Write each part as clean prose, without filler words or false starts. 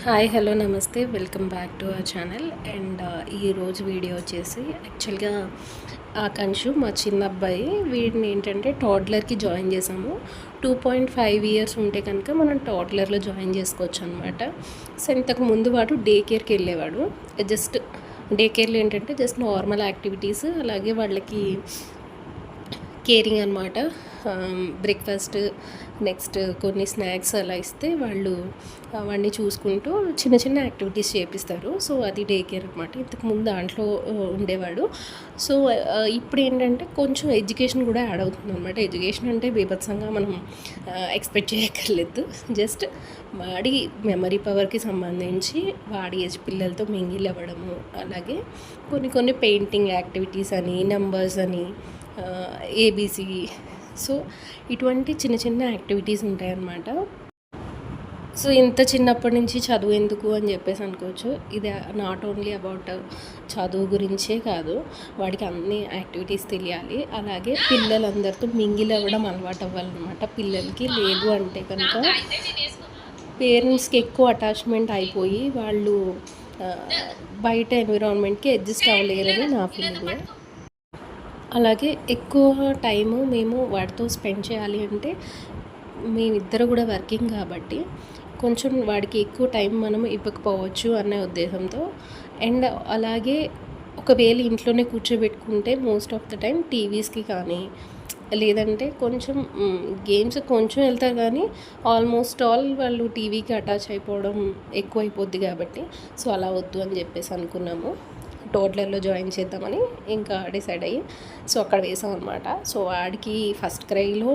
Hi hello నమస్తే welcome back to our channel. And ఈరోజు video వచ్చేసి యాక్చువల్గా ఆకాంక్షు మా చిన్న అబ్బాయి వీడిని ఏంటంటే టాడ్లర్కి జాయిన్ చేసాము. 2.5 years ఉంటే కనుక మనం టాడ్లర్లో జాయిన్ చేసుకోవచ్చు అనమాట. సో ఇంతకు ముందు వాడు డే కేర్కి వెళ్ళేవాడు. జస్ట్ డే కేర్లో ఏంటంటే జస్ట్ నార్మల్ యాక్టివిటీస్, అలాగే వాళ్ళకి కేరింగ్ అనమాట. బ్రేక్ఫాస్ట్, నెక్స్ట్ కొన్ని స్నాక్స్ అలా ఇస్తే వాళ్ళు అవన్నీ చూసుకుంటూ చిన్న చిన్న యాక్టివిటీస్ చేపిస్తారు. సో అది డే కేర్ అనమాట. ఇంతకుముందు దాంట్లో ఉండేవాడు. సో ఇప్పుడు ఏంటంటే కొంచెం ఎడ్యుకేషన్ కూడా యాడ్ అవుతుంది అనమాట. ఎడ్యుకేషన్ అంటే బీభత్సంగా మనం ఎక్స్పెక్ట్ చేయక్కర్లేదు. జస్ట్ వాడి మెమరీ పవర్కి సంబంధించి వాడి ఏజ్ పిల్లలతో మింగిల్ అవ్వడము, అలాగే కొన్ని పెయింటింగ్ యాక్టివిటీస్ అని, నెంబర్స్ అని, ఏబీసీ. సో ఇటువంటి చిన్న చిన్న యాక్టివిటీస్ ఉంటాయన్నమాట. సో ఇంత చిన్నప్పటి నుంచి చదువు ఎందుకు అని చెప్పేసి అనుకోవచ్చు. ఇది నాట్ ఓన్లీ అబౌట్ చదువు గురించే కాదు, వాడికి అన్ని యాక్టివిటీస్ తెలియాలి. అలాగే పిల్లలందరితో మింగిల్ అవ్వడం అలవాటు అవ్వాలన్నమాట పిల్లలకి. లేదు అంటే కనుక పేరెంట్స్కి ఎక్కువ అటాచ్మెంట్ అయిపోయి వాళ్ళు బయట ఎన్విరాన్మెంట్కి అడ్జస్ట్ అవ్వలేరని నా ఫీలింగ్. అలాగే ఎక్కువ టైము మేము వాడితో స్పెండ్ చేయాలి అంటే మేమిద్దరు కూడా వర్కింగ్ కాబట్టి కొంచెం వాడికి ఎక్కువ టైం మనం ఇవ్వకపోవచ్చు అనే ఉద్దేశంతో. అండ్ అలాగే ఒకవేళ ఇంట్లోనే కూర్చోబెట్టుకుంటే మోస్ట్ ఆఫ్ ద టైం టీవీస్కి కానీ, లేదంటే కొంచెం గేమ్స్ కొంచెం వెళ్తారు, కానీ ఆల్మోస్ట్ ఆల్ వాళ్ళు టీవీకి అటాచ్ అయిపోవడం ఎక్కువ అయిపోద్ది కాబట్టి సో అలా వద్దు అని చెప్పేసి అనుకున్నాము. టోడ్లర్లో జాయిన్ చేద్దామని ఇంకా డిసైడ్ అయ్యి సో అక్కడ వేసాం అనమాట. సో వాడికి ఫస్ట్ క్రైలో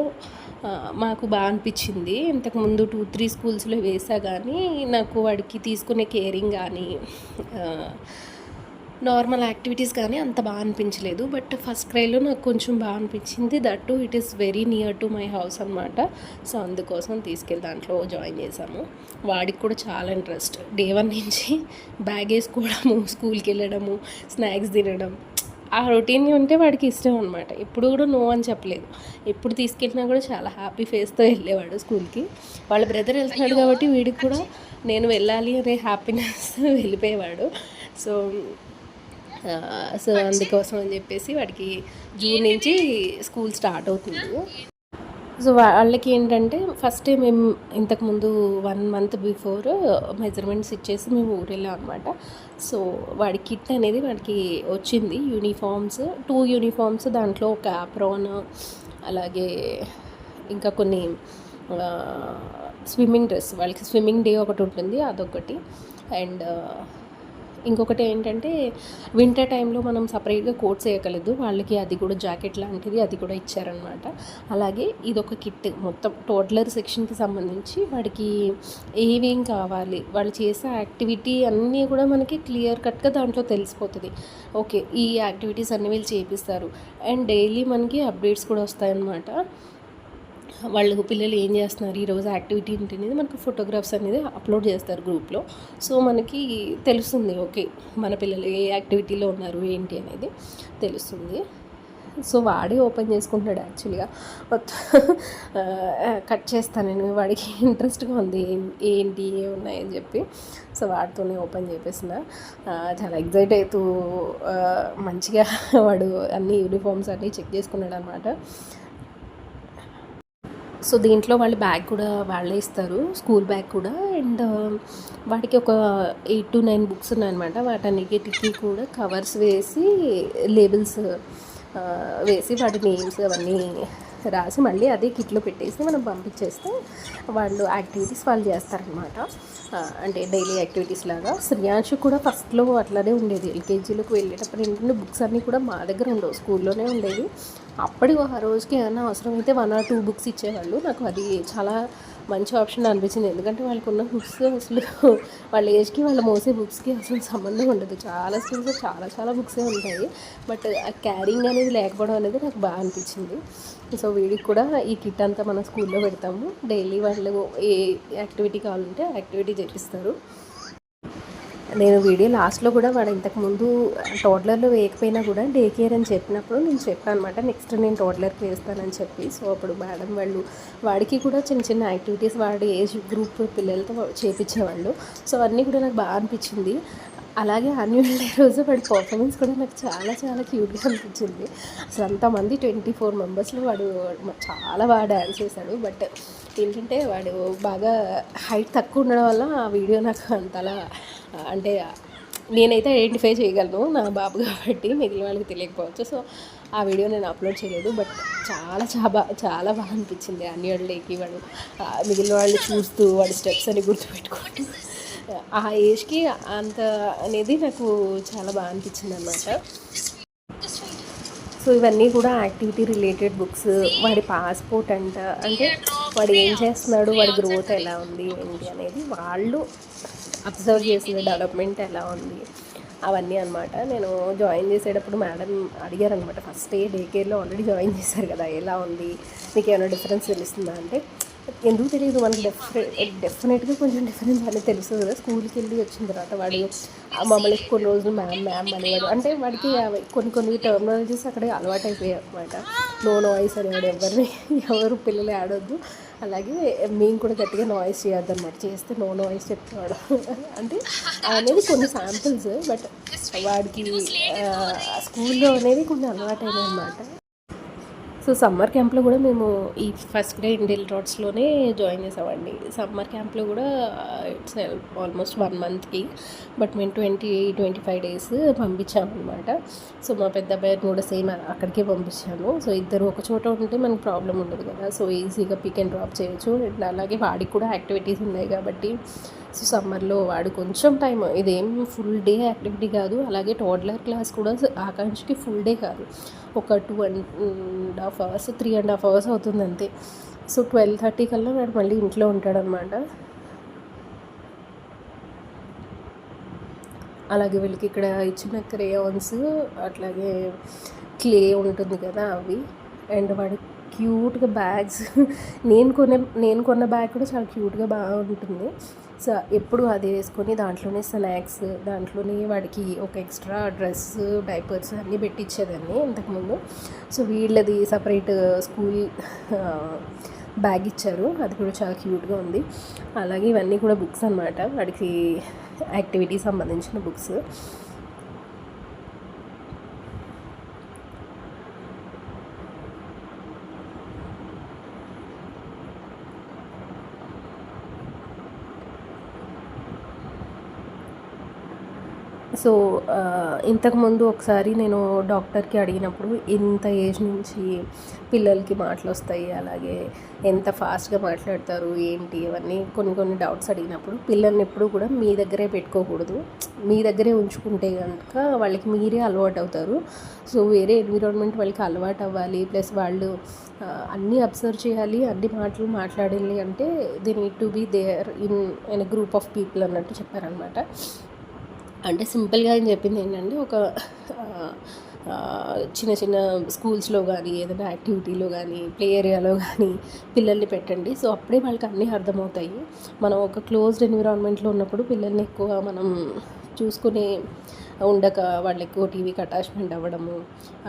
మాకు బాగా అనిపించింది. ఇంతకుముందు 2-3 స్కూల్స్లో వేసా, కానీ నాకు వాడికి తీసుకునే కేరింగ్ కానీ నార్మల్ యాక్టివిటీస్ కానీ అంత బాగా అనిపించలేదు. బట్ ఫస్ట్ క్రైలో నాకు కొంచెం బాగా అనిపించింది. That to it is very near to my house అనమాట. సో అందుకోసం తీసుకెళ్ళి దాంట్లో జాయిన్ చేశాము. వాడికి కూడా చాలా ఇంట్రెస్ట్. డే 1 నుంచి బ్యాగ్ వేసుకోవడము, స్కూల్కి వెళ్ళడము, స్నాక్స్ తినడం, ఆ రొటీన్ ఉంటే వాడికి ఇష్టం అనమాట. ఎప్పుడు కూడా నో అని చెప్పలేదు. ఎప్పుడు తీసుకెళ్ళినా కూడా చాలా హ్యాపీ ఫేస్తో వెళ్ళేవాడు స్కూల్కి. వాళ్ళ బ్రదర్ వెళ్తున్నాడు కాబట్టి వీడికి కూడా నేను వెళ్ళాలి అనే హ్యాపీనెస్ వెళ్ళిపోయేవాడు. సో అందుకోసం అని చెప్పేసి వాడికి జూన్ నుంచి స్కూల్ స్టార్ట్ అవుతుంది. సో వాళ్ళకి ఏంటంటే ఫస్ట్ మేము ఇంతకుముందు 1 month బిఫోర్ మెజర్మెంట్స్ ఇచ్చేసి మేము ఊరు వెళ్ళాం అనమాట. సో వాడి కిట్ అనేది వాడికి వచ్చింది. యూనిఫామ్స్, 2 యూనిఫామ్స్, దాంట్లో ఒక ఆప్రాన్, అలాగే ఇంకా కొన్ని స్విమ్మింగ్ డ్రెస్. వాళ్ళకి స్విమ్మింగ్ డే ఒకటి ఉంటుంది, అదొకటి. అండ్ ఇంకొకటి ఏంటంటే వింటర్ టైంలో మనం సపరేట్గా కోట్స్ వేయగలదు వాళ్ళకి, అది కూడా జాకెట్ లాంటిది అది కూడా ఇచ్చారనమాట. అలాగే ఇదొక కిట్ మొత్తం టోడ్లర్ సెక్షన్కి సంబంధించి వాడికి ఏమేం కావాలి, వాళ్ళు చేసే యాక్టివిటీ అన్నీ కూడా మనకి క్లియర్ కట్గా దాంట్లో తెలిసిపోతుంది. ఓకే, ఈ యాక్టివిటీస్ అన్నీ వీళ్ళు చేపిస్తారు. అండ్ డైలీ మనకి అప్డేట్స్ కూడా వస్తాయన్నమాట. వాళ్ళు పిల్లలు ఏం చేస్తున్నారు, ఈరోజు యాక్టివిటీ ఏంటి అనేది మనకు ఫోటోగ్రాఫ్స్ అనేది అప్లోడ్ చేస్తారు గ్రూప్లో. సో మనకి తెలుస్తుంది, ఓకే మన పిల్లలు ఏ యాక్టివిటీలో ఉన్నారు ఏంటి అనేది తెలుస్తుంది. సో వాడే ఓపెన్ చేసుకుంటున్నాడు యాక్చువల్గా. కట్ చేస్తాను నేను, వాడికి ఇంట్రెస్ట్గా ఉంది ఏంటి ఏమున్నాయని చెప్పి. సో వాడితోనే ఓపెన్ చేపిస్తున్నా. చాలా ఎగ్జైట్ అవుతూ మంచిగా వాడు అన్ని యూనిఫామ్స్ అన్నీ చెక్ చేసుకున్నాడు అనమాట. సో దీంట్లో వాళ్ళు బ్యాగ్ కూడా వాళ్ళే ఇస్తారు, స్కూల్ బ్యాగ్ కూడా. అండ్ వాడికి ఒక 8 to 9 బుక్స్ ఉన్నాయన్నమాట. వాటన్నిటికి కూడా కవర్స్ వేసి లేబుల్స్ వేసి వాటి నేమ్స్ అవన్నీ రాసి మళ్ళీ అదే కిట్లో పెట్టేసి మనం పంపించేస్తే వాళ్ళు యాక్టివిటీస్ వాళ్ళు చేస్తారనమాట. అంటే డైలీ యాక్టివిటీస్ లాగా. శ్రేయాంశు కూడా ఫస్ట్లో అట్లానే ఉండేది. ఎల్కేజీలోకి వెళ్ళేటప్పుడు ఏంటంటే బుక్స్ అన్నీ కూడా మా దగ్గర ఉండవు, స్కూల్లోనే ఉండేవి. అప్పటి ఆ రోజుకి ఏమైనా అవసరమైతే 1 or 2 బుక్స్ ఇచ్చేవాళ్ళు. నాకు అది చాలా మంచి ఆప్షన్ అనిపించింది. ఎందుకంటే వాళ్ళకు ఉన్న బుక్స్ అసలు వాళ్ళ ఏజ్కి వాళ్ళు మోసే బుక్స్కి అసలు సంబంధం ఉండదు. చాలా స్కూల్స్ చాలా బుక్సే ఉంటాయి. బట్ ఆ క్యారింగ్ అనేది లేకపోవడం అనేది నాకు బాగా అనిపించింది. సో వీడికి కూడా ఈ కిట్ అంతా మన స్కూల్లో పెడతాము. డైలీ వాళ్ళు ఏ యాక్టివిటీ కావాలంటే యాక్టివిటీ చేపిస్తారు. నేను వీడియో లాస్ట్లో కూడా వాడు ఇంతకుముందు టోడ్లర్లో వేయకపోయినా కూడా డే కేర్ అని చెప్పినప్పుడు నేను చెప్పాను అనమాట, నెక్స్ట్ నేను టోడ్లర్కి వేస్తానని చెప్పి. సో అప్పుడు మేడం వాళ్ళు వాడికి కూడా చిన్న చిన్న యాక్టివిటీస్ వాడి ఏజ్ గ్రూప్ పిల్లలతో చేపించేవాళ్ళు. సో అన్నీ కూడా నాకు బాగా అనిపించింది. అలాగే యాన్యువల్ డే రోజు వాడి పర్ఫార్మెన్స్ కూడా నాకు చాలా చాలా క్యూట్గా అనిపించింది. అసలు అంతమంది 24 మెంబర్స్లో వాడు చాలా బాగా డ్యాన్స్ చేశాడు. బట్ ఏంటంటే వాడు బాగా హైట్ తక్కువ ఉండడం వల్ల ఆ వీడియో నాకు అంతలా అంటే నేనైతే ఐడెంటిఫై చేయగలను నా బాబు కాబట్టి, మిగిలిన వాళ్ళకి తెలియకపోవచ్చు. సో ఆ వీడియో నేను అప్లోడ్ చేయలేదు. బట్ చాలా బాగా అనిపించింది యాన్యువల్ డేకి. వాడు మిగిలిన వాళ్ళు చూస్తూ వాడి స్టెప్స్ అని గుర్తుపెట్టుకుంటూ ఆ ఏజ్కి అంత అనేది నాకు చాలా బాగా అనిపించింది అన్నమాట. సో ఇవన్నీ కూడా యాక్టివిటీ రిలేటెడ్ బుక్స్. వాడి పాస్పోర్ట్ అంటే వాడు ఏం చేస్తున్నాడు, వాడి గ్రోత్ ఎలా ఉంది ఏంటి అనేది వాళ్ళు అబ్జర్వ్ చేసిన డెవలప్మెంట్ ఎలా ఉంది అవన్నీ అనమాట. నేను జాయిన్ చేసేటప్పుడు మేడం అడిగారనమాట, ఫస్ట్ డే కేర్లో ఆల్రెడీ జాయిన్ చేశారు కదా, ఎలా ఉంది, మీకు ఏమైనా డిఫరెన్స్ తెలుస్తుందా అంటే, ఎందుకు తెలియదు మనకి డెఫినెట్గా కొంచెం డిఫరెన్స్ అనేది తెలుస్తుంది కదా. స్కూల్కి వెళ్ళి వచ్చిన తర్వాత వాడు మమ్మల్ని కొన్ని రోజులు మ్యామ్ అనేవాడు. అంటే వాడికి కొన్ని టర్మినాలజీస్ అక్కడే అలవాటు అయిపోయాయి అనమాట. నో నాయిస్ అనేవాడు, ఎవరు పిల్లలు ఆడొద్దు, అలాగే మేము కూడా గట్టిగా నాయిస్ చేయొద్దు అనమాట, చేస్తే నో నాయిస్ చెప్తున్నాడు. అంటే అనేది కొన్ని శాంపిల్స్. బట్ వాడికి స్కూల్లో అనేది కొన్ని అలవాటు అయినాయి అనమాట. సో సమ్మర్ క్యాంప్లో కూడా మేము ఈ ఫస్ట్ డే ఇండియల్ రాడ్స్లోనే జాయిన్ చేసామండి. సమ్మర్ క్యాంప్లో కూడా ఇట్స్ ఆల్మోస్ట్ 1 మంత్కి, బట్ మేము 25 డేస్ పంపించామన్నమాట. సో మా పెద్ద అబ్బాయిని కూడా సేమ్ అక్కడికే పంపించాను. సో ఇద్దరు ఒక చోట ఉంటే మనకు ప్రాబ్లం ఉండదు కదా, సో ఈజీగా పిక్ అండ్ డ్రాప్ చేయొచ్చు. అండ్ అలాగే వాడికి కూడా యాక్టివిటీస్ ఉన్నాయి కాబట్టి, సో సమ్మర్లో వాడు కొంచెం టైం, ఇదేం ఫుల్ డే యాక్టివిటీ కాదు. అలాగే టోడ్లర్ క్లాస్ కూడా ఆకాంక్షకి ఫుల్ డే కాదు, ఒక 2.5 అవర్స్ 3.5 అవర్స్ అవుతుంది అంతే. సో 12:30 కల్లా వాడు మళ్ళీ ఇంట్లో ఉంటాడనమాట. అలాగే వీళ్ళకి ఇక్కడ ఇచ్చిన క్రేయాన్స్, అట్లాగే క్లే ఉంటుంది కదా అవి, అండ్ వాడు క్యూట్గా బ్యాగ్స్ నేను కొన్న బ్యాగ్ కూడా చాలా క్యూట్గా బాగా ఉంటుంది. సో ఎప్పుడు అది వేసుకొని దాంట్లోనే స్నాక్స్, దాంట్లోనే వాడికి ఒక ఎక్స్ట్రా డ్రెస్, డైపర్స్ అన్నీ పెట్టించేదాన్ని ఇంతకుముందు. సో వీళ్ళది సపరేట్ స్కూల్ బ్యాగ్ ఇచ్చారు, అది కూడా చాలా క్యూట్గా ఉంది. అలాగే ఇవన్నీ కూడా బుక్స్ అన్నమాట, వాడికి యాక్టివిటీ సంబంధించిన బుక్స్. సో ఇంతకుముందు ఒకసారి నేను డాక్టర్కి అడిగినప్పుడు, ఇంత ఏజ్ నుంచి పిల్లలకి మాటలు వస్తాయి, అలాగే ఎంత ఫాస్ట్గా మాట్లాడతారు ఏంటి, ఇవన్నీ కొన్ని డౌట్స్ అడిగినప్పుడు, పిల్లల్ని ఎప్పుడు కూడా మీ దగ్గరే పెట్టుకోకూడదు, మీ దగ్గరే ఉంచుకుంటే కనుక వాళ్ళకి మీరే అలవాటు అవుతారు. సో వేరే ఎన్విరాన్మెంట్ వాళ్ళకి అలవాటు అవ్వాలి, ప్లస్ వాళ్ళు అన్నీ అబ్జర్వ్ చేయాలి, అన్ని మాటలు మాట్లాడాలి అంటే they need to be there in group of people అన్నట్టు చెప్పారనమాట. అంటే సింపుల్గా అని చెప్పింది ఏంటంటే, ఒక చిన్న స్కూల్స్లో కానీ ఏదైనా యాక్టివిటీలో కానీ ప్లే ఏరియాలో కానీ పిల్లల్ని పెట్టండి. సో అప్పుడే వాళ్ళకి అన్నీ అర్థమవుతాయి. మనం ఒక క్లోజ్డ్ ఎన్విరాన్మెంట్లో ఉన్నప్పుడు పిల్లల్ని ఎక్కువ మనం చూసుకుని ఉండక వాళ్ళు ఎక్కువ టీవీకి అటాచ్మెంట్ అవ్వడము,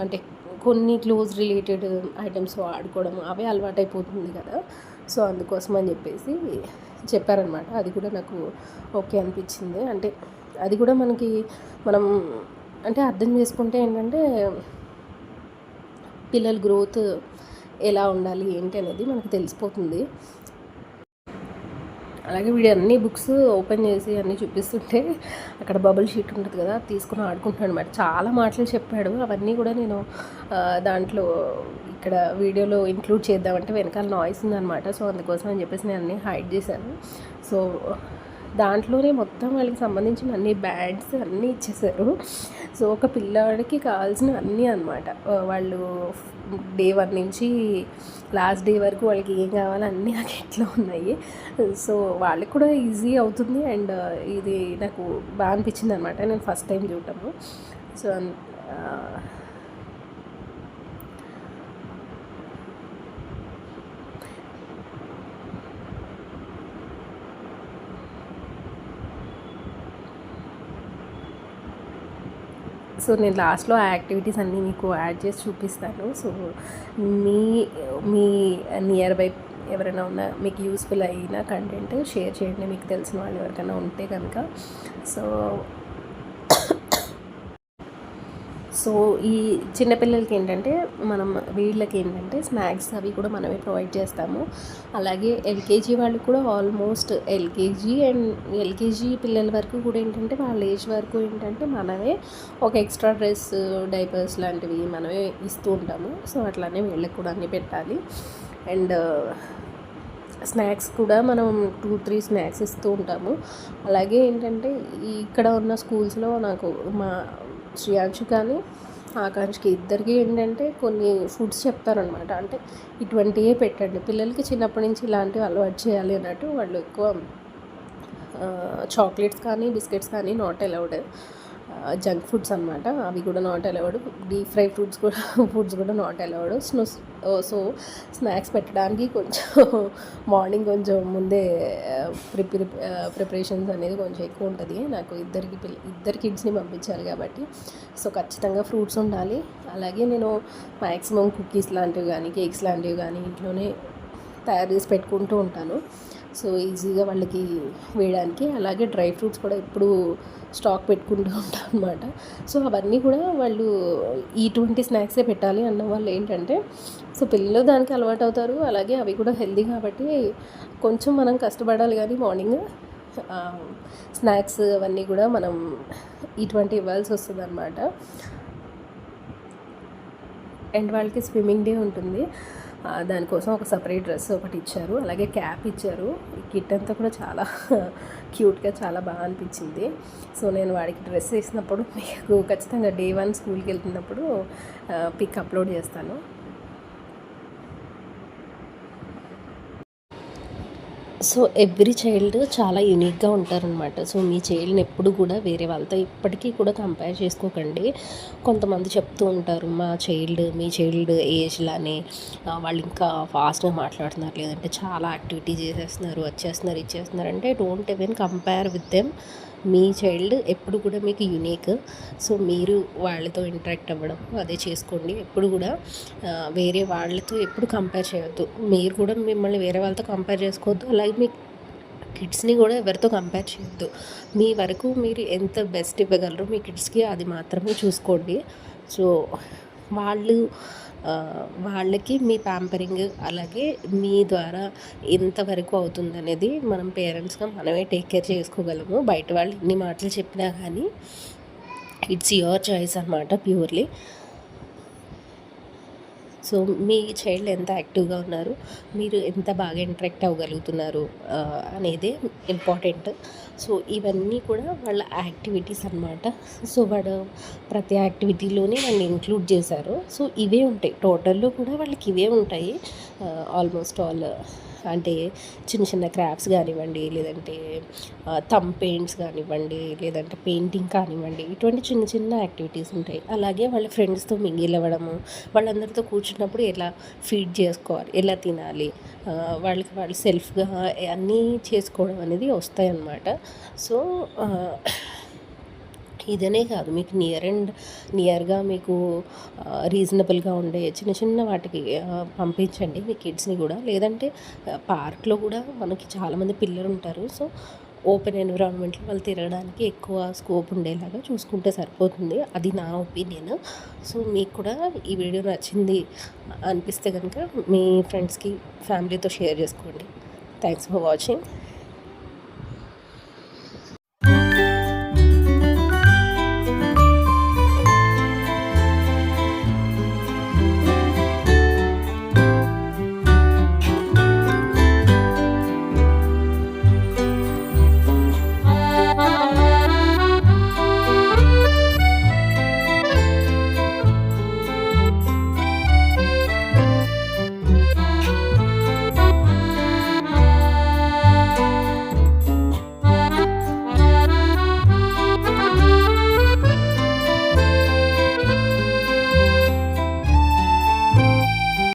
అంటే కొన్ని క్లోజ్ రిలేటెడ్ ఐటమ్స్ ఆడుకోవడము అవే అలవాటైపోతుంది కదా. సో అందుకోసం అని చెప్పేసి చెప్పారనమాట. అది కూడా నాకు ఓకే అనిపించింది. అంటే అది కూడా మనం అంటే అర్థం చేసుకుంటే ఏంటంటే, పిల్లల గ్రోత్ ఎలా ఉండాలి ఏంటి అనేది మనకు తెలిసిపోతుంది. అలాగే వీడు అన్ని బుక్స్ ఓపెన్ చేసి అన్నీ చూపిస్తుంటే అక్కడ బబుల్ షీట్ ఉంటుంది కదా, తీసుకుని ఆడుకుంటున్నాడు అనమాట. చాలా మాటలు చెప్పాడు, అవన్నీ కూడా నేను దాంట్లో ఇక్కడ వీడియోలో ఇంక్లూడ్ చేద్దామంటే వెనకాల నాయిస్ ఉందన్నమాట. సో అందుకోసం అని చెప్పేసి నేను అన్నీ హైడ్ చేశాను. సో దాంట్లోనే మొత్తం వాళ్ళకి సంబంధించిన అన్ని బ్యాడ్స్ అన్నీ ఇచ్చేసారు. సో ఒక పిల్లాడికి కావాల్సిన అన్నీ అనమాట. వాళ్ళు డే 1 నుంచి లాస్ట్ డే వరకు వాళ్ళకి ఏం కావాలో అన్నీ నాకు ఎట్లా ఉన్నాయి. సో వాళ్ళకి కూడా ఈజీ అవుతుంది. అండ్ ఇది నాకు బాగా అనిపించింది అనమాట, నేను ఫస్ట్ టైం చూడటము. సో సో నేను లాస్ట్లో ఆ యాక్టివిటీస్ అన్నీ మీకు యాడ్ చేసి చూపిస్తాను. So me me near by ఎవరైనా ఉన్నా మీకు యూస్ఫుల్ అయిన కంటెంట్ షేర్ చేయండి, మీకు తెలిసిన వాళ్ళు ఎవరికైనా ఉంటే కనుక. సో ఈ చిన్నపిల్లలకి ఏంటంటే వీళ్ళకి ఏంటంటే స్నాక్స్ అవి కూడా మనమే ప్రొవైడ్ చేస్తాము. అలాగే ఎల్కేజీ వాళ్ళు కూడా ఆల్మోస్ట్ ఎల్కేజీ పిల్లల వరకు కూడా ఏంటంటే వాళ్ళ ఏజ్ వరకు ఏంటంటే మనమే ఒక ఎక్స్ట్రా డ్రెస్, డైపర్స్ లాంటివి మనమే ఇస్తూ ఉంటాము. సో అట్లానే వీళ్ళకి కూడా అన్నీ పెట్టాలి. అండ్ స్నాక్స్ కూడా మనం 2-3 స్నాక్స్ ఇస్తూ ఉంటాము. అలాగే ఏంటంటే ఇక్కడ ఉన్న స్కూల్స్లో నాకు మా శ్రేయాంశు కానీ ఆకాంక్షకి ఇద్దరికి ఏంటంటే కొన్ని ఫుడ్స్ చెప్తారనమాట. అంటే ఇటువంటివే పెట్టండి పిల్లలకి, చిన్నప్పటి నుంచి ఇలాంటివి అలవాటు చేయాలి అన్నట్టు. వాళ్ళు ఎక్కువ చాక్లెట్స్ కానీ బిస్కెట్స్ కానీ నాట్ అలౌడ్, జంక్ ఫుడ్స్ అనమాట, అవి కూడా not allowed. Deep fry foods కూడా నాట్ అలౌడ్. సో స్నాక్స్ పెట్టడానికి కొంచెం మార్నింగ్ కొంచెం ముందే ప్రిపరేషన్స్ అనేది కొంచెం ఎక్కువ ఉంటుంది. నాకు ఇద్దరు కిడ్స్ని పంపించాలి కాబట్టి సో ఖచ్చితంగా ఫ్రూట్స్ ఉండాలి. అలాగే నేను మ్యాక్సిమం కుకీస్ లాంటివి కానీ కేక్స్ లాంటివి కానీ ఇంట్లోనే తయారు చేసి పెట్టుకుంటూ ఉంటాను. సో ఈజీగా వాళ్ళకి వేయడానికి. అలాగే డ్రై ఫ్రూట్స్ కూడా ఎప్పుడు స్టాక్ పెట్టుకుంటూ ఉంటాను అనమాట. సో అవన్నీ కూడా వాళ్ళు ఇటువంటి స్నాక్సే పెట్టాలి అన్న వాళ్ళు ఏంటంటే సో పిల్లలు దానికి అలవాటు అవుతారు. అలాగే అవి కూడా హెల్దీ కాబట్టి కొంచెం మనం కష్టపడాలి, కానీ మార్నింగ్ స్నాక్స్ అవన్నీ కూడా మనం ఇటువంటి ఇవ్వాల్సి వస్తుంది అనమాట. అండ్ వాళ్ళకి స్విమ్మింగ్ డే ఉంటుంది, దానికోసం ఒక సపరేట్ డ్రెస్ ఒకటి ఇచ్చారు, అలాగే క్యాప్ ఇచ్చారు. ఈ కిట్ అంతా కూడా చాలా క్యూట్గా చాలా బాగా అనిపించింది. సో నేను వాడికి డ్రెస్ వేసినప్పుడు మీకు ఖచ్చితంగా డే 1 స్కూల్కి వెళ్తున్నప్పుడు పిక్ అప్లోడ్ చేస్తాను. సో ఎవ్రీ చైల్డ్ చాలా యూనిక్గా ఉంటారనమాట. సో మీ చైల్డ్ని ఎప్పుడు కూడా వేరే వాళ్ళతో ఇప్పటికీ కూడా కంపేర్ చేసుకోకండి. కొంతమంది చెప్తూ ఉంటారు మీ చైల్డ్ ఏజ్లానే వాళ్ళు ఇంకా ఫాస్ట్గా మాట్లాడుతున్నారు, లేదంటే చాలా యాక్టివిటీ చేసేస్తున్నారు, వచ్చేస్తున్నారు, ఇచ్చేస్తున్నారు అంటే don't even compare with them. Me child ఎప్పుడు కూడా మీకు యూనిక్. సో మీరు వాళ్ళతో ఇంటరాక్ట్ అవ్వడం అదే చేసుకోండి. ఎప్పుడు కూడా వేరే వాళ్ళతో ఎప్పుడు కంపేర్ చేయొద్దు. మీరు కూడా మిమ్మల్ని వేరే వాళ్ళతో కంపేర్ చేసుకోవద్దు. అలాగే మీ కిడ్స్ని కూడా ఎవరితో కంపేర్ చేయొద్దు. మీ వరకు మీరు ఎంత బెస్ట్ ఇవ్వగలరో మీ కిడ్స్కి అది మాత్రమే చూసుకోండి. సో వాళ్ళకి మీ ప్యాంపరింగ్ అలాగే మీ ద్వారా ఎంతవరకు అవుతుంది అనేది మనం పేరెంట్స్గా మనమే టేక్ కేర్ చేసుకోగలము. బయట వాళ్ళు ఎన్ని మాటలు చెప్పినా కానీ ఇట్స్ యువర్ చాయిస్ అనమాట, ప్యూర్లీ. సో మీ చైల్డ్ ఎంత యాక్టివ్గా ఉన్నారు, మీరు ఎంత బాగా ఇంటరాక్ట్ అవ్వగలుగుతున్నారు అనేది ఇంపార్టెంట్. సో ఇవన్నీ కూడా వాళ్ళ యాక్టివిటీస్ అనమాట. సో వాడు ప్రతి యాక్టివిటీలోనే వాళ్ళు ఇంక్లూడ్ చేశారు. సో ఇవే ఉంటాయి టోటల్లో కూడా వాళ్ళకి ఇవే ఉంటాయి ఆల్మోస్ట్ ఆల్. అంటే చిన్న చిన్న క్రాఫ్ట్స్ కానివ్వండి, లేదంటే థంబ్ పెయింట్స్ కానివ్వండి, లేదంటే పెయింటింగ్ కానివ్వండి, ఇటువంటి చిన్న చిన్న యాక్టివిటీస్ ఉంటాయి. అలాగే వాళ్ళ ఫ్రెండ్స్తో మింగిల్ అవ్వడము, వాళ్ళందరితో కూర్చున్నప్పుడు ఎలా ఫీడ్ చేసుకోవాలి, ఎలా తినాలి, వాళ్ళు సెల్ఫ్గా అన్నీ చేసుకోవడం అనేది వస్తాయి అన్నమాట. సో ఇదనే కాదు, మీకు నియర్గా మీకు రీజనబుల్గా ఉండే చిన్న చిన్న వాటికి పంపించండి మీ కిడ్స్ని కూడా. లేదంటే పార్క్లో కూడా మనకి చాలామంది పిల్లలు ఉంటారు. సో ఓపెన్ ఎన్విరాన్మెంట్లో వాళ్ళు తిరగడానికి ఎక్కువ స్కోప్ ఉండేలాగా చూసుకుంటే సరిపోతుంది. అది నా ఒపీనియన్. సో మీకు కూడా ఈ వీడియో నచ్చింది అనిపిస్తే కనుక మీ ఫ్రెండ్స్కి ఫ్యామిలీతో షేర్ చేసుకోండి. Thanks for watching.